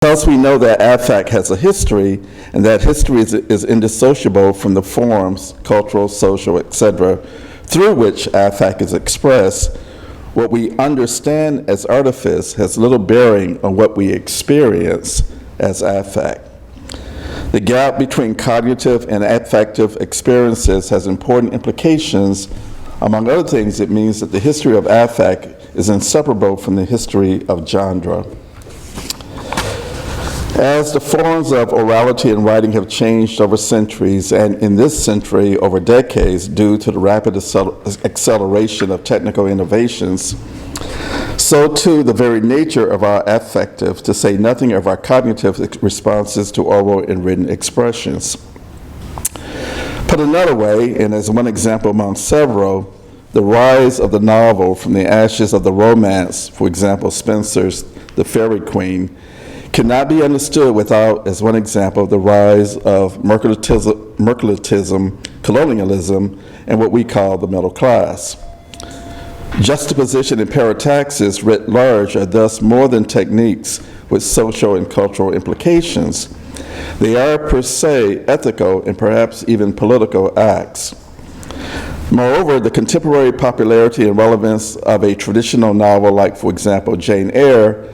Because we know that affect has a history, and that history is indissociable from the forms, cultural, social, etc., through which affect is expressed, what we understand as artifice has little bearing on what we experience as affect. The gap between cognitive and affective experiences has important implications. Among other things, it means that the history of affect is inseparable from the history of genre. As the forms of orality and writing have changed over centuries, and in this century over decades due to the rapid acceleration of technical innovations, so too the very nature of our affective, to say nothing of our cognitive responses to oral and written expressions. Put another way, and as one example among several, the rise of the novel from the ashes of the romance, for example, Spenser's The Faerie Queene, cannot be understood without, as one example, the rise of mercantilism, colonialism, and what we call the middle class. Juxtaposition and parataxis writ large are thus more than techniques with social and cultural implications. They are per se ethical and perhaps even political acts. Moreover, the contemporary popularity and relevance of a traditional novel like, for example, Jane Eyre,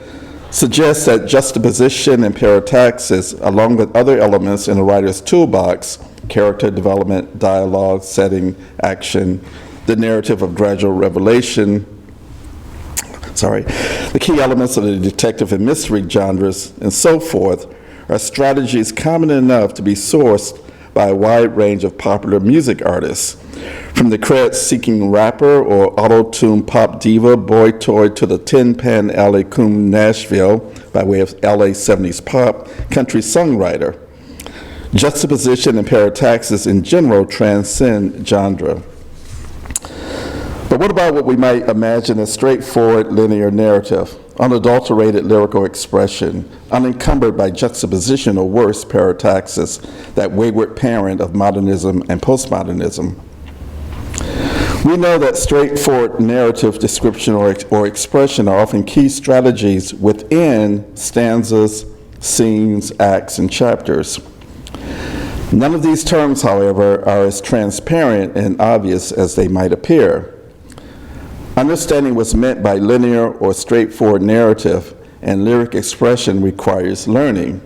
suggests that juxtaposition and parataxis, along with other elements in the writer's toolbox, character development, dialogue, setting, action, the narrative of gradual revelation, the key elements of the detective and mystery genres, and so forth, are strategies common enough to be sourced by a wide range of popular music artists, from the cred-seeking rapper or auto-tune pop diva boy toy to the Tin Pan Alley Coon Nashville, by way of LA 70s pop, country songwriter. Juxtaposition and parataxis in general transcend genre. But what about what we might imagine as straightforward linear narrative, unadulterated lyrical expression, unencumbered by juxtaposition or worse, parataxis, that wayward parent of modernism and postmodernism? We know that straightforward narrative description or expression are often key strategies within stanzas, scenes, acts, and chapters. None of these terms, however, are as transparent and obvious as they might appear. Understanding what's meant by linear or straightforward narrative and lyric expression requires learning,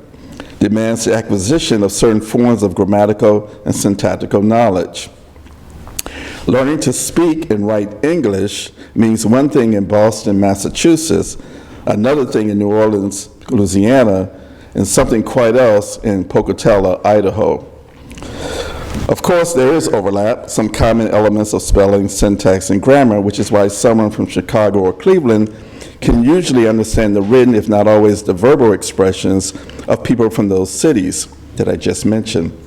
demands the acquisition of certain forms of grammatical and syntactical knowledge. Learning to speak and write English means one thing in Boston, Massachusetts, another thing in New Orleans, Louisiana, and something quite else in Pocatello, Idaho. Of course, there is overlap, some common elements of spelling, syntax, and grammar, which is why someone from Chicago or Cleveland can usually understand the written, if not always the verbal expressions of people from those cities that I just mentioned.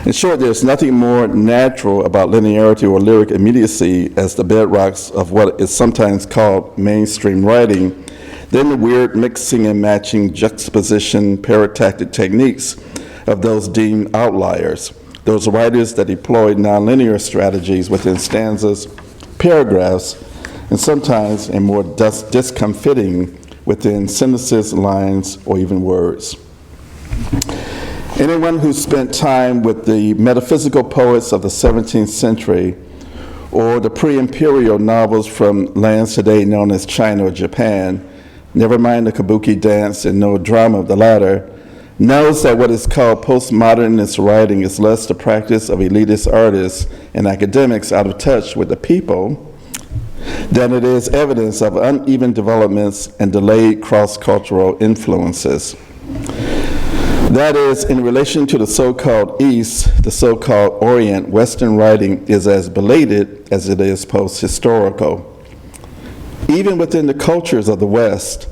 In short, there's nothing more natural about linearity or lyric immediacy as the bedrocks of what is sometimes called mainstream writing than the weird mixing and matching juxtaposition paratactic techniques of those deemed outliers, those writers that deploy nonlinear strategies within stanzas, paragraphs, and sometimes, and more discomfiting, within sentences, lines, or even words. Anyone who spent time with the metaphysical poets of the 17th century or the pre-imperial novels from lands today known as China or Japan, never mind the kabuki dance and no drama of the latter, knows that what is called postmodernist writing is less the practice of elitist artists and academics out of touch with the people than it is evidence of uneven developments and delayed cross-cultural influences. That is, in relation to the so-called East, the so-called Orient, Western writing is as belated as it is post-historical. Even within the cultures of the West,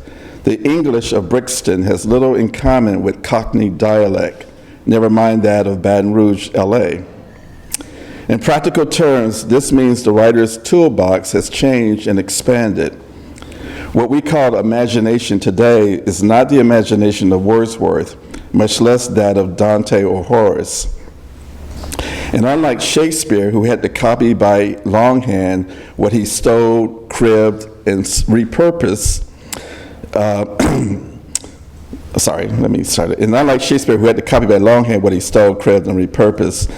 the English of Brixton has little in common with Cockney dialect, never mind that of Baton Rouge, LA. In practical terms, this means the writer's toolbox has changed and expanded. What we call imagination today is not the imagination of Wordsworth, much less that of Dante or Horace. And unlike Shakespeare, who had to copy by longhand what he stole, cribbed, and repurposed, Sorry, let me start it. And unlike Shakespeare, who had to copy by longhand what he stole, created, and repurposed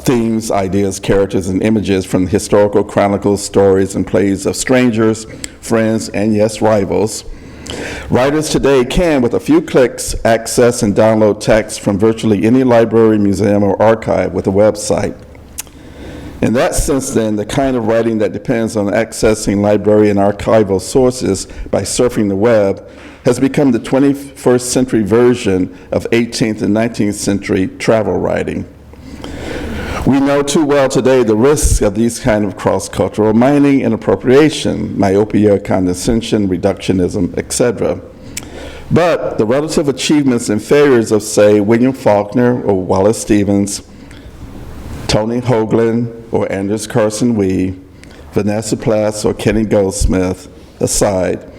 themes, ideas, characters, and images from historical chronicles, stories, and plays of strangers, friends, and yes, rivals. Writers today can, with a few clicks, access and download text from virtually any library, museum, or archive with a website. In that sense, then, the kind of writing that depends on accessing library and archival sources by surfing the web has become the 21st century version of 18th and 19th century travel writing. We know too well today the risks of these kind of cross-cultural mining and appropriation, myopia, condescension, reductionism, etc. But the relative achievements and failures of, say, William Faulkner or Wallace Stevens, Tony Hoagland or Anders Carson Wee, Vanessa Platts or Kenny Goldsmith aside,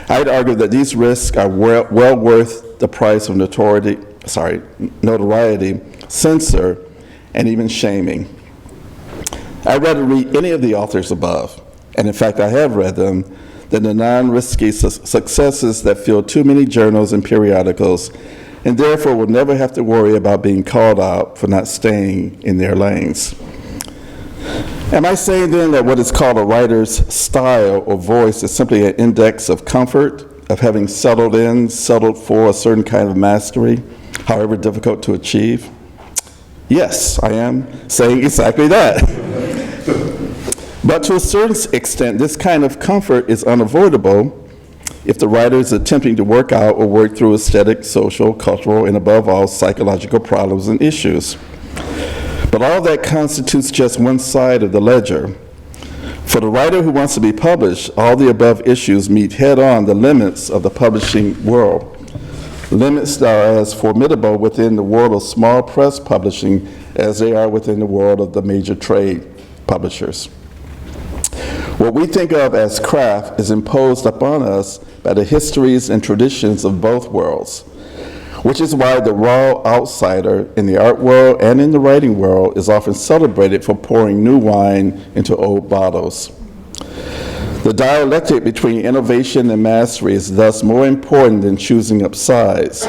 I'd argue that these risks are well worth the price of notoriety, censor, and even shaming. I'd rather read any of the authors above, and in fact I have read them, than the non-risky successes that fill too many journals and periodicals, and therefore will never have to worry about being called out for not staying in their lanes. Am I saying then that what is called a writer's style or voice is simply an index of comfort, of having settled for a certain kind of mastery, however difficult to achieve? Yes, I am saying exactly that. But to a certain extent, this kind of comfort is unavoidable if the writer is attempting to work out or work through aesthetic, social, cultural, and above all, psychological problems and issues. But all that constitutes just one side of the ledger. For the writer who wants to be published, all the above issues meet head-on the limits of the publishing world. Limits that are as formidable within the world of small press publishing as they are within the world of the major trade publishers. What we think of as craft is imposed upon us by the histories and traditions of both worlds, which is why the raw outsider in the art world and in the writing world is often celebrated for pouring new wine into old bottles. The dialectic between innovation and mastery is thus more important than choosing up sides,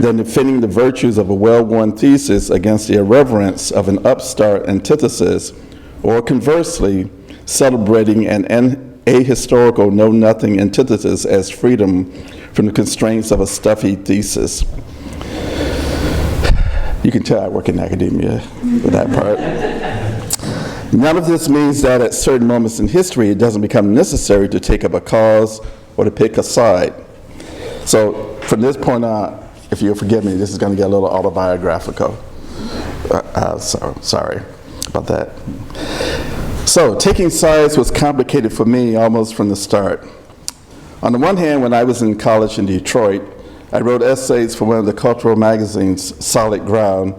than defending the virtues of a well-worn thesis against the irreverence of an upstart antithesis, or conversely, celebrating an ahistorical know-nothing antithesis as freedom from the constraints of a stuffy thesis. You can tell I work in academia with that part. None of this means that at certain moments in history, it doesn't become necessary to take up a cause or to pick a side. So from this point on, if you'll forgive me, this is going to get a little autobiographical. Sorry about that. So taking sides was complicated for me almost from the start. On the one hand, when I was in college in Detroit, I wrote essays for one of the cultural magazines, Solid Ground,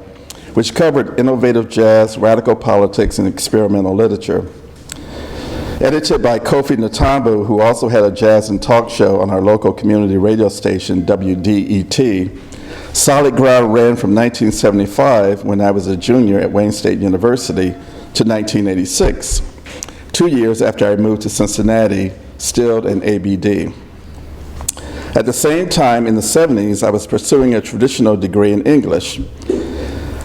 which covered innovative jazz, radical politics, and experimental literature. Edited by Kofi Natambu, who also had a jazz and talk show on our local community radio station, WDET, Solid Ground ran from 1975, when I was a junior at Wayne State University, to 1986, 2 years after I moved to Cincinnati, still in ABD. At the same time, in the 70s, I was pursuing a traditional degree in English.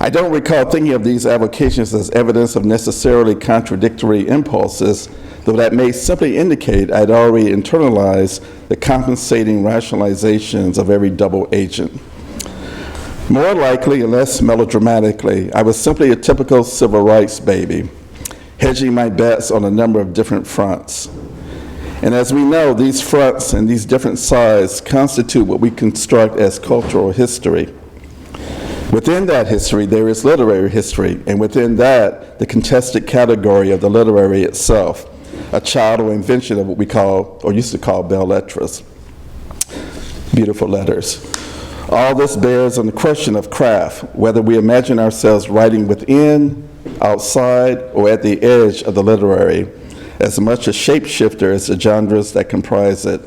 I don't recall thinking of these avocations as evidence of necessarily contradictory impulses, though that may simply indicate I'd already internalized the compensating rationalizations of every double agent. More likely and less melodramatically, I was simply a typical civil rights baby, hedging my bets on a number of different fronts. And as we know, these fronts and these different sides constitute what we construct as cultural history. Within that history, there is literary history, and within that, the contested category of the literary itself, a child or invention of what we call, or used to call, belles lettres, beautiful letters. All this bears on the question of craft, whether we imagine ourselves writing within, outside, or at the edge of the literary, as much a shapeshifter as the genres that comprise it.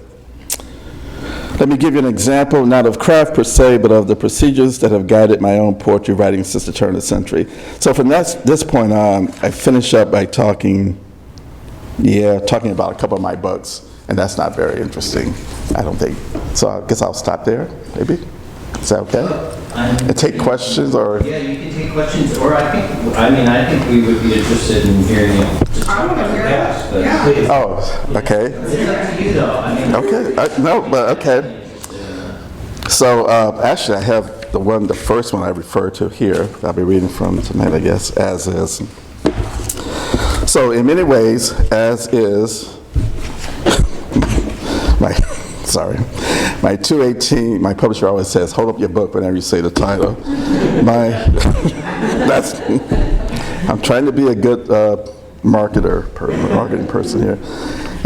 Let me give you an example, not of craft per se, but of the procedures that have guided my own poetry writing since the turn of the century. So from this point on, I finish up by talking about a couple of my books. And that's not very interesting, I don't think. So I guess I'll stop there, maybe? Is that okay? And take questions, or? Yeah, you can take questions, or I think we would be interested in hearing it. I want to hear it. Yeah. Please. Oh, okay. It's up to you, though. Okay, no, but okay. So actually, I have the first one I refer to here. I'll be reading from tonight, I guess, as is. So in many ways, as is, my 218, my publisher always says, hold up your book whenever you say the title. I'm trying to be a good marketing person here.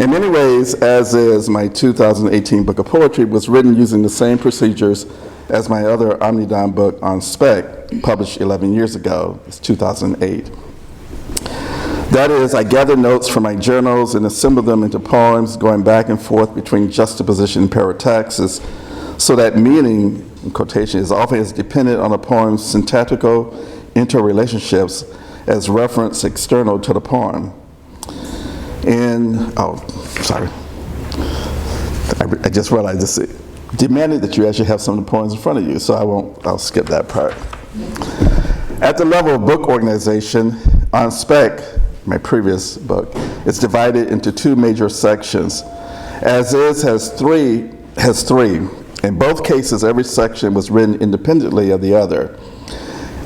In many ways, as is, my 2018 book of poetry was written using the same procedures as my other Omnidon book on spec, published 11 years ago. It's 2008. That is, I gather notes from my journals and assemble them into poems, going back and forth between juxtaposition and parataxis, so that meaning, in quotation, is often as dependent on a poem's syntactical interrelationships as reference external to the poem. I just realized this demanded that you actually have some of the poems in front of you, so I'll skip that part. At the level of book organization, on spec, my previous book, it's divided into two major sections. As is has three. In both cases, every section was written independently of the other.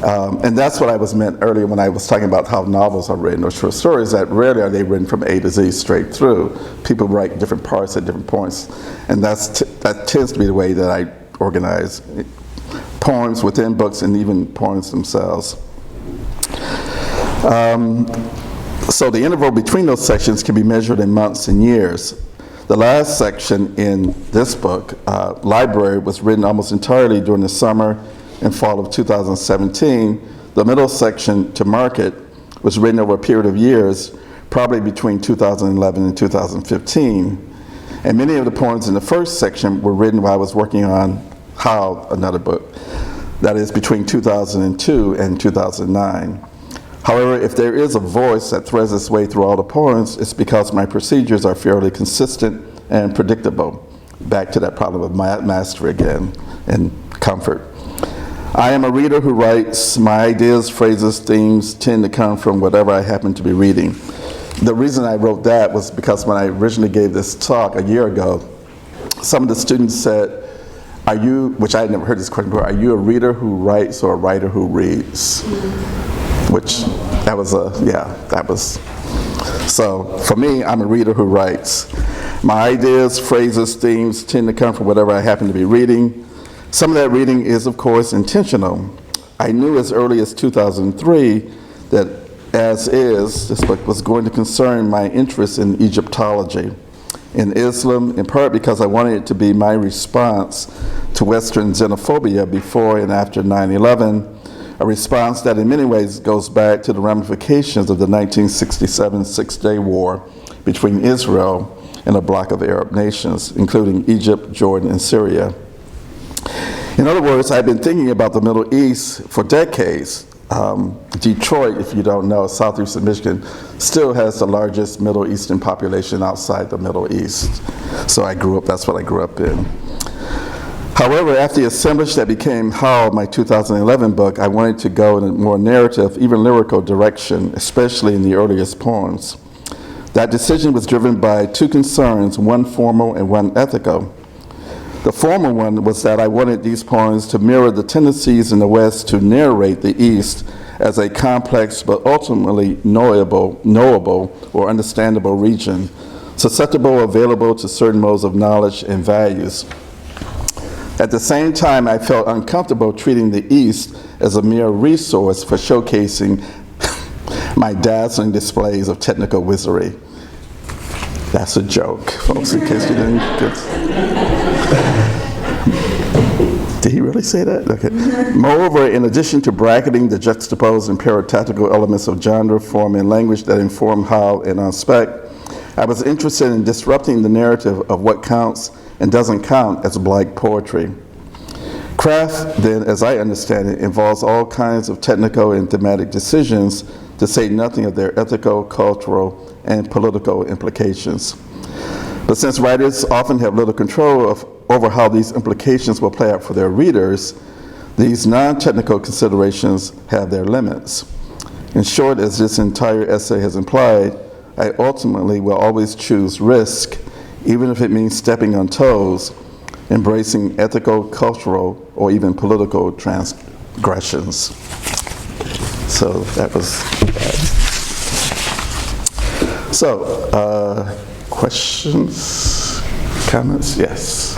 And that's what I was meant earlier when I was talking about how novels are written or short stories, that rarely are they written from A to Z straight through. People write different parts at different points. And that tends to be the way that I organize poems within books and even poems themselves. So the interval between those sections can be measured in months and years. The last section in this book, Library, was written almost entirely during the summer and fall of 2017. The middle section, To Market, was written over a period of years, probably between 2011 and 2015. And many of the poems in the first section were written while I was working on How, another book. That is between 2002 and 2009. However, if there is a voice that threads its way through all the poems, it's because my procedures are fairly consistent and predictable. Back to that problem of mastery again, and comfort. I am a reader who writes. My ideas, phrases, themes tend to come from whatever I happen to be reading. The reason I wrote that was because when I originally gave this talk a year ago, some of the students said, are you, which I had never heard this question before, are you a reader who writes or a writer who reads? Which, so for me, I'm a reader who writes. My ideas, phrases, themes tend to come from whatever I happen to be reading. Some of that reading is, of course, intentional. I knew as early as 2003 that As Is, this book, was going to concern my interest in Egyptology, in Islam, in part because I wanted it to be my response to Western xenophobia before and after 9/11, a response that in many ways goes back to the ramifications of the 1967 Six-Day War between Israel and a bloc of Arab nations, including Egypt, Jordan, and Syria. In other words, I've been thinking about the Middle East for decades. Detroit, if you don't know, southeastern Michigan, still has the largest Middle Eastern population outside the Middle East. So that's what I grew up in. However, after the assemblage that became How, my 2011 book, I wanted to go in a more narrative, even lyrical direction, especially in the earliest poems. That decision was driven by two concerns, one formal and one ethical. The formal one was that I wanted these poems to mirror the tendencies in the West to narrate the East as a complex but ultimately knowable or understandable region, susceptible, available to certain modes of knowledge and values. At the same time, I felt uncomfortable treating the East as a mere resource for showcasing my dazzling displays of technical wizardry. That's a joke, folks, in case you didn't get... Did he really say that? Okay. Moreover, in addition to bracketing the juxtaposed and paratactical elements of genre, form, and language that inform How and on spec, I was interested in disrupting the narrative of what counts and doesn't count as Black poetry. Craft, then, as I understand it, involves all kinds of technical and thematic decisions, to say nothing of their ethical, cultural, and political implications. But since writers often have little control over how these implications will play out for their readers, these non-technical considerations have their limits. In short, as this entire essay has implied, I ultimately will always choose risk, even if it means stepping on toes, embracing ethical, cultural, or even political transgressions. So that was that. So, questions, comments? Yes.